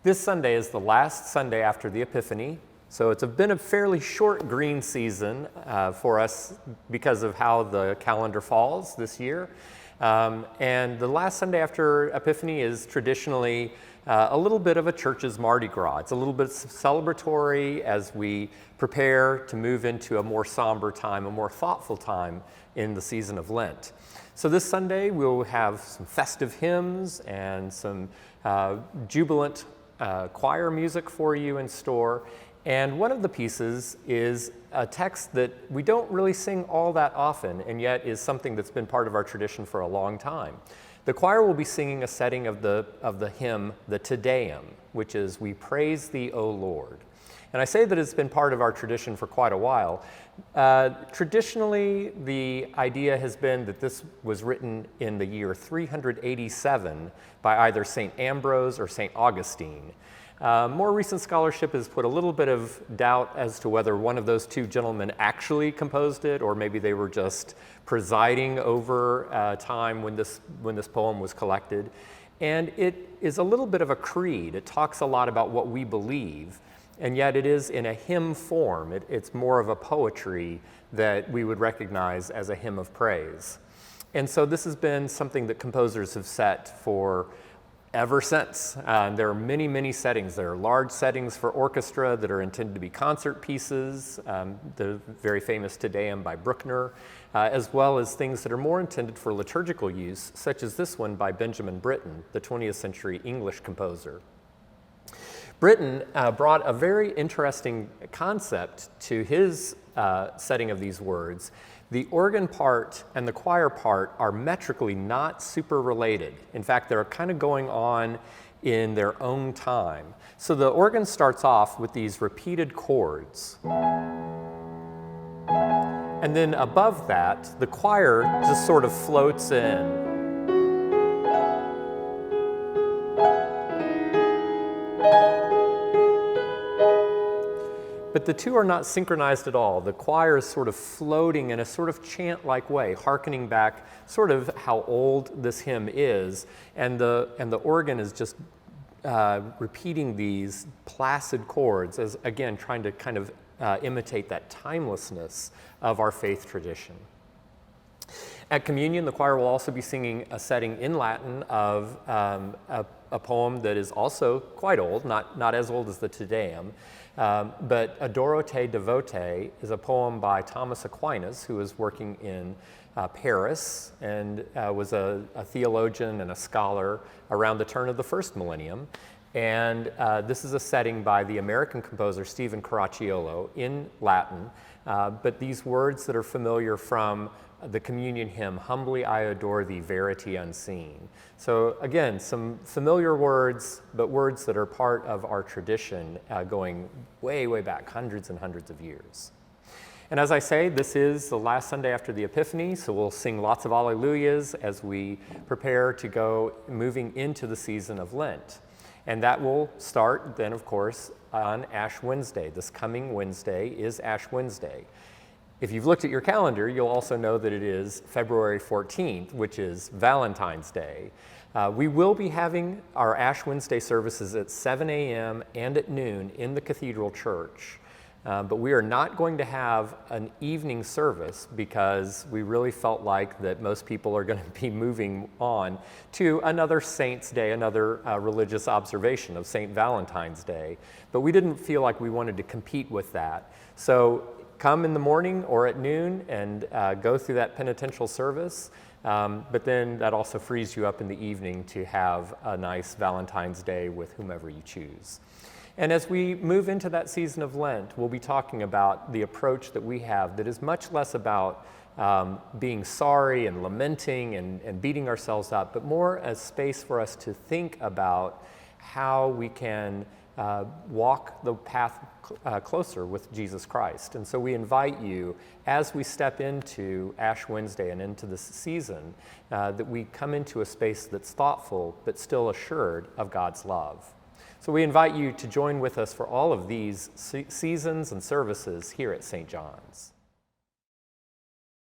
This Sunday is the last Sunday after the Epiphany, so it's been a fairly short green season for us because of how the calendar falls this year. And the last Sunday after Epiphany is traditionally a little bit of a church's Mardi Gras. It's a little bit celebratory as we prepare to move into a more somber time, a more thoughtful time in the season of Lent. So this Sunday we'll have some festive hymns and some jubilant choir music for you in store. And one of the pieces is a text that we don't really sing all that often, and yet is something that's been part of our tradition for a long time. The choir will be singing a setting of the hymn, the Te Deum, which is, "We praise thee, O Lord." And I say that it's been part of our tradition for quite a while. Traditionally, the idea has been that this was written in the year 387 by either St. Ambrose or St. Augustine. More recent scholarship has put a little bit of doubt as to whether one of those two gentlemen actually composed it, or maybe they were just presiding over time when this poem was collected. And it is a little bit of a creed. It talks a lot about what we believe, and yet it is in a hymn form. It's more of a poetry that we would recognize as a hymn of praise. And so this has been something that composers have set for ever since. There are many, many settings. There are large settings for orchestra that are intended to be concert pieces, the very famous Te Deum by Bruckner, as well as things that are more intended for liturgical use, such as this one by Benjamin Britten, the 20th century English composer. Britten brought a very interesting concept to his setting of these words. The organ part and the choir part are metrically not super related. In fact, they're kind of going on in their own time. So the organ starts off with these repeated chords. And then above that, the choir just sort of floats in. But the two are not synchronized at all. The choir is sort of floating in a sort of chant-like way, hearkening back sort of how old this hymn is, and the organ is just repeating these placid chords, as again trying to kind of imitate that timelessness of our faith tradition. At communion, the choir will also be singing a setting in Latin of a poem that is also quite old, not as old as the Te Deum, but Adoro te devote is a poem by Thomas Aquinas, who was working in Paris and was a theologian and a scholar around the turn of the first millennium. And this is a setting by the American composer Stephen Caracciolo in Latin, but these words that are familiar from the communion hymn, "Humbly I adore thee, verity unseen." So again, some familiar words, but words that are part of our tradition going way, way back, hundreds and hundreds of years. And as I say, this is the last Sunday after the Epiphany, so we'll sing lots of Alleluias as we prepare to go moving into the season of Lent. And that will start then, of course, on Ash Wednesday. This coming Wednesday is Ash Wednesday. If you've looked at your calendar, you'll also know that it is February 14th, which is Valentine's Day. We will be having our Ash Wednesday services at 7 a.m. and at noon in the Cathedral Church. But we are not going to have an evening service because we really felt like that most people are going to be moving on to another Saint's Day, another religious observation of St. Valentine's Day. But we didn't feel like we wanted to compete with that. So come in the morning or at noon and go through that penitential service, but then that also frees you up in the evening to have a nice Valentine's Day with whomever you choose. And as we move into that season of Lent, we'll be talking about the approach that we have that is much less about being sorry and lamenting and beating ourselves up, but more a space for us to think about how we can walk the path closer with Jesus Christ. And so we invite you, as we step into Ash Wednesday and into this season, that we come into a space that's thoughtful but still assured of God's love. So we invite you to join with us for all of these seasons and services here at St. John's.